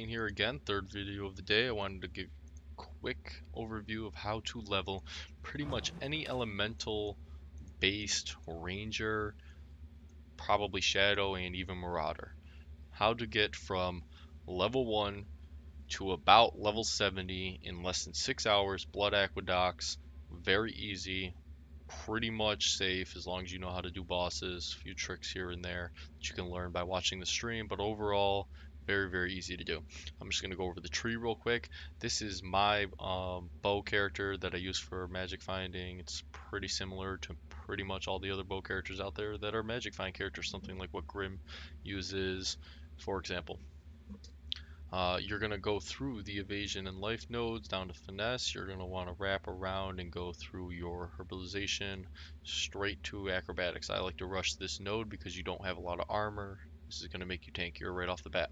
here again, third video of the day. I wanted to give a quick overview of how to level pretty much any elemental based ranger, probably shadow, and even marauder. How to get from level 1 to about level 70 in less than 6 hours, blood aqueducts, very easy, pretty much safe as long as you know how to do bosses. A few tricks here and there that you can learn by watching the stream, but overall, very easy to do. I'm just going to go over the tree real quick. This is my bow character that I use for magic finding. It's pretty similar to pretty much all the other bow characters out there that are magic find characters, something like what Grim uses, for example. You're going to go through the evasion and life nodes down to finesse. You're going to want to wrap around and go through your herbalization straight to acrobatics. I like to rush this node because you don't have a lot of armor. This is going to make you tankier right off the bat.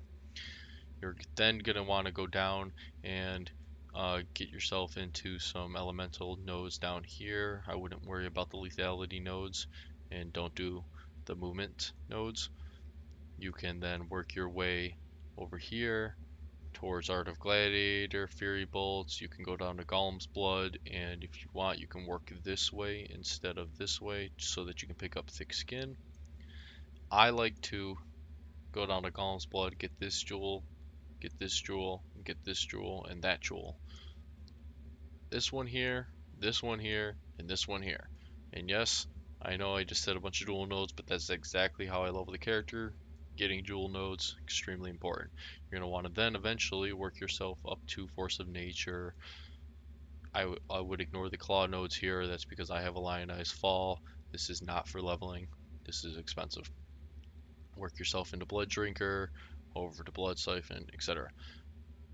You're then going to want to go down and get yourself into some elemental nodes down here. I wouldn't worry about the lethality nodes and don't do the movement nodes. You can then work your way over here towards Art of Gladiator, Fury Bolts. You can go down to Golem's Blood, and if you want, you can work this way instead of this way so that you can pick up thick skin. I like to go down to Golem's Blood, get this jewel, get this jewel, get this jewel, and that jewel. This one here, and this one here. And yes, I know I just said a bunch of jewel nodes, but that's exactly how I level the character. Getting jewel nodes, extremely important. You're going to want to then eventually work yourself up to Force of Nature. I would ignore the claw nodes here. That's because I have a Lionized Fall. This is not for leveling. This is expensive. Work yourself into Blood Drinker, over to Blood Siphon, etc.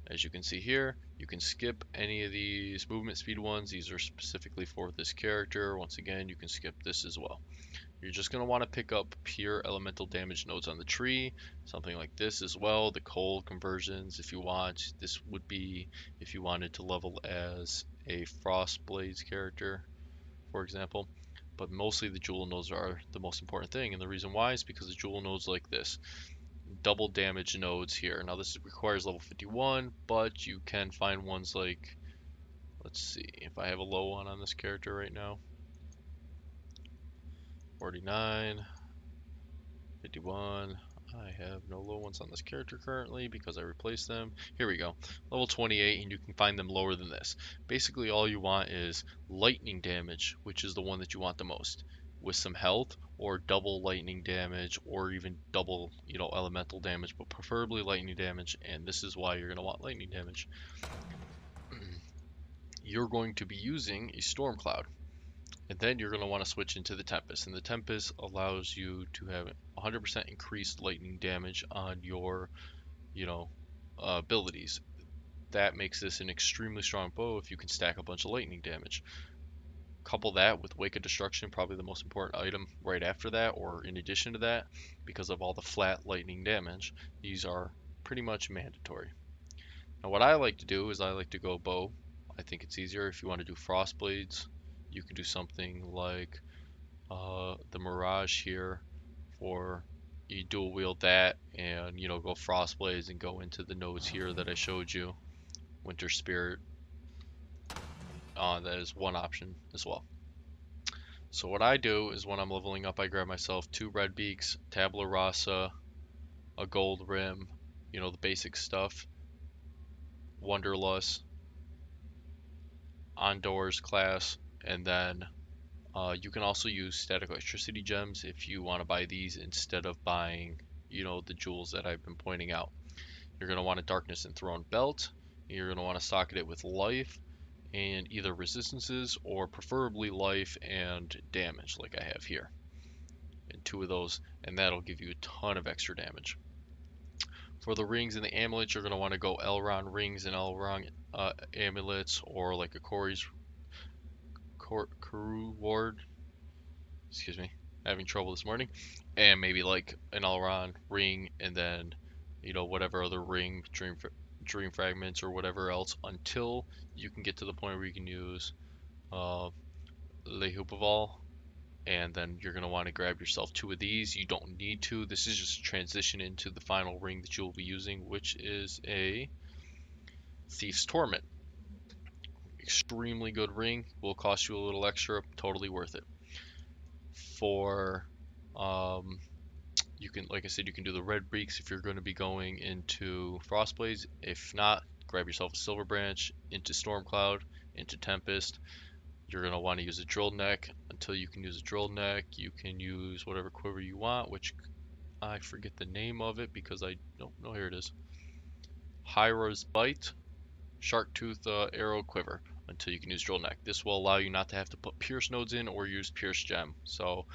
As you can see here, you can skip any of these movement speed ones. These are specifically for this character. Once again, you can skip this as well. You're just going to want to pick up pure elemental damage nodes on the tree, something like this as well. The cold conversions, if you want. This would be if you wanted to level as a Frostblades character, for example. But mostly the jewel nodes are the most important thing, and the reason why is because the jewel nodes like this. Double damage nodes here. Now this requires level 51, but you can find ones like, let's see, if I have a low one on this character right now. 49, 51. I have no low ones on this character currently because I replaced them. Here we go. Level 28, and you can find them lower than this. Basically, all you want is lightning damage, which is the one that you want the most, with some health, or double lightning damage, or even double, elemental damage, but preferably lightning damage, and this is why you're going to want lightning damage. You're going to be using a Storm Cloud. And then you're going to want to switch into the Tempest. And the Tempest allows you to have 100% increased lightning damage on your, abilities. That makes this an extremely strong bow if you can stack a bunch of lightning damage. Couple that with Wake of Destruction, probably the most important item right after that, or in addition to that, because of all the flat lightning damage. These are pretty much mandatory. Now what I like to do is I like to go bow. I think it's easier if you want to do Frostblades. You can do something like the Mirage here, or you dual wield that and go Frostblades and go into the nodes here that I showed you. Winter Spirit, that is one option as well. So what I do is when I'm leveling up, I grab myself 2 red beaks, Tabula Rasa, a gold rim, the basic stuff, Wanderlust, Ondor's class, and then you can also use static electricity gems if you want to buy these instead of buying, the jewels that I've been pointing out. You're going to want a Darkness Enthroned belt. You're going to want to socket it with life and either resistances or preferably life and damage like I have here. And 2 of those, and that'll give you a ton of extra damage. For the rings and the amulets, you're going to want to go Elrond rings and Elrond amulets, or like a Corey's Kuru ward. Excuse me, having trouble this morning. And maybe like an Elrond ring, and then whatever other ring, dream fragments or whatever else, until you can get to the point where you can use Le Houpaval and then you're going to want to grab yourself 2 of these. You don't need to. This is just a transition into the final ring that you'll be using, which is a Thief's Torment. Extremely good ring. Will cost you a little extra. Totally worth it. For you can, like I said, you can do the red breeks if you're going to be going into Frostblades. If not, grab yourself a Silver Branch into Stormcloud, into Tempest. You're going to want to use a Drill Neck. Until you can use a Drill Neck, you can use whatever quiver you want, which I forget the name of it because I don't know. Here it is. Hyra's Bite, Shark Tooth Arrow Quiver, until you can use Drill Neck. This will allow you not to have to put Pierce nodes in or use Pierce Gem. So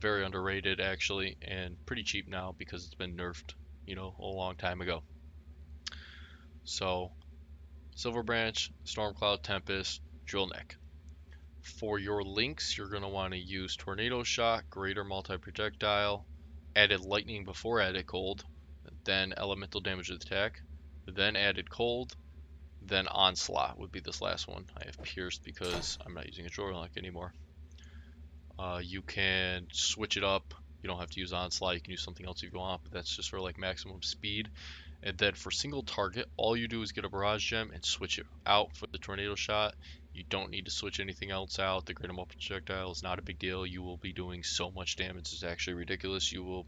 very underrated actually, and pretty cheap now because it's been nerfed, a long time ago. So Silver Branch, Stormcloud, Tempest, Drill Neck. For your links, you're going to want to use Tornado Shot, Greater Multi-Projectile, added Lightning before added Cold, then Elemental Damage with Attack, then added Cold, then Onslaught would be this last one. I have Pierced because I'm not using a Drill Neck anymore. You can switch it up. You don't have to use Onslaught. You can use something else if you want, but that's just for like maximum speed. And then for single target, all you do is get a Barrage Gem and switch it out for the Tornado Shot. You don't need to switch anything else out. The Greater Multi-Projectile is not a big deal. You will be doing so much damage. It's actually ridiculous. You will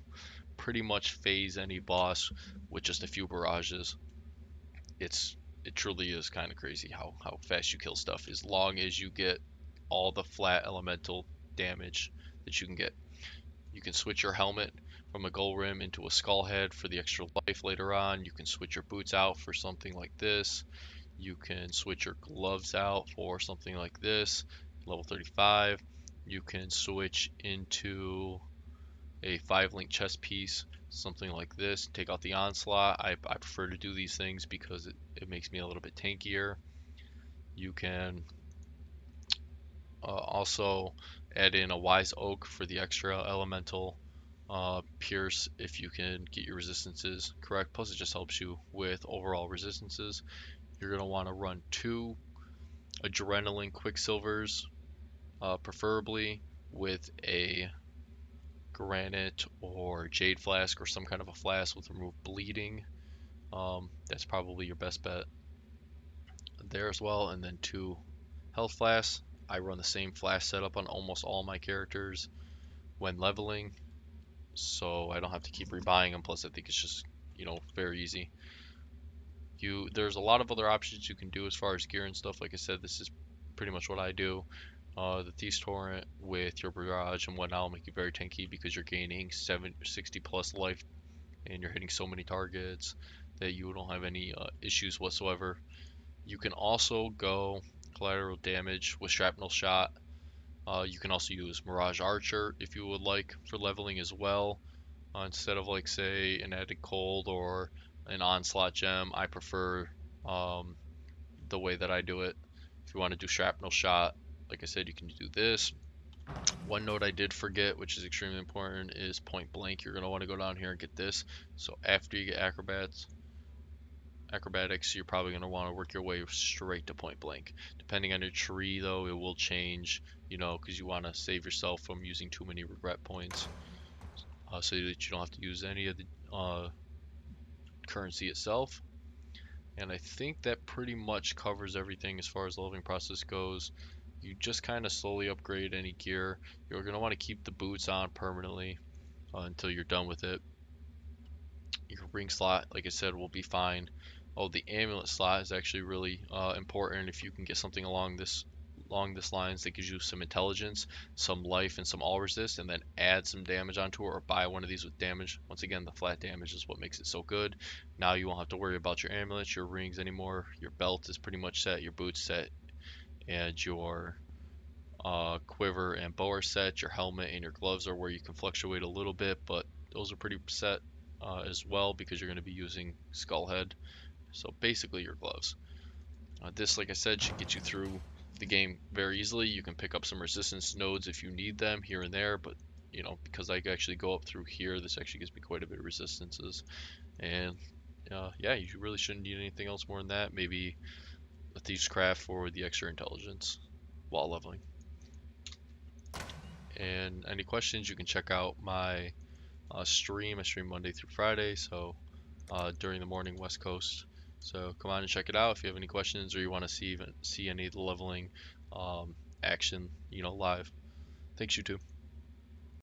pretty much phase any boss with just a few barrages. It truly is kind of crazy how fast you kill stuff as long as you get all the flat elemental damage that you can get. You can switch your helmet from a gold rim into a skull head for the extra life later on. You can switch your boots out for something like this. You can switch your gloves out for something like this, level 35. You can switch into a 5-link chest piece, something like this. Take out the Onslaught. I prefer to do these things because it makes me a little bit tankier. You can also add in a Wise Oak for the extra elemental Pierce if you can get your resistances correct. Plus it just helps you with overall resistances. You're going to want to run 2 Adrenaline Quicksilvers, preferably with a Granite or Jade Flask or some kind of a flask with removed bleeding. That's probably your best bet there as well. And then 2 Health Flasks. I run the same flask setup on almost all my characters when leveling, so I don't have to keep rebuying them. Plus I think it's just, very easy. There's a lot of other options you can do as far as gear and stuff. Like I said, this is pretty much what I do. The Thief's Torrent with your Barrage and whatnot will make you very tanky because you're gaining 60 plus life and you're hitting so many targets that you don't have any issues whatsoever. You can also go collateral damage with Shrapnel Shot. You can also use Mirage Archer if you would like for leveling as well. Instead of like say an added cold or an Onslaught Gem, I prefer the way that I do it. If you want to do Shrapnel Shot, like I said, you can do this. One note I did forget, which is extremely important, is Point Blank. You're going to want to go down here and get this. So after you get Acrobatics, you're probably going to want to work your way straight to Point Blank. Depending on your tree, though, it will change, because you want to save yourself from using too many regret points. So that you don't have to use any of the currency itself. And I think that pretty much covers everything as far as the leveling process goes. You just kind of slowly upgrade any gear. You're going to want to keep the boots on permanently until you're done with it. Your ring slot, like I said, will be fine. Oh, the amulet slot is actually really important if you can get something along this lines that gives you some intelligence, some life, and some all resist, and then add some damage onto it or buy one of these with damage. Once again, the flat damage is what makes it so good. Now you won't have to worry about your amulets, your rings anymore. Your belt is pretty much set, your boots set, and your quiver and bow are set. Your helmet and your gloves are where you can fluctuate a little bit, but those are pretty set as well because you're going to be using Skullhead. So basically your gloves. This, like I said, should get you through the game very easily. You can pick up some resistance nodes if you need them here and there, but because I actually go up through here, this actually gives me quite a bit of resistances. And yeah, you really shouldn't need anything else more than that. Maybe a Thief's Craft for the extra intelligence while leveling. And any questions, you can check out my stream. I stream Monday through Friday, so during the morning West Coast. So come on and check it out if you have any questions or you want to see any of the leveling action, live. Thanks, YouTube.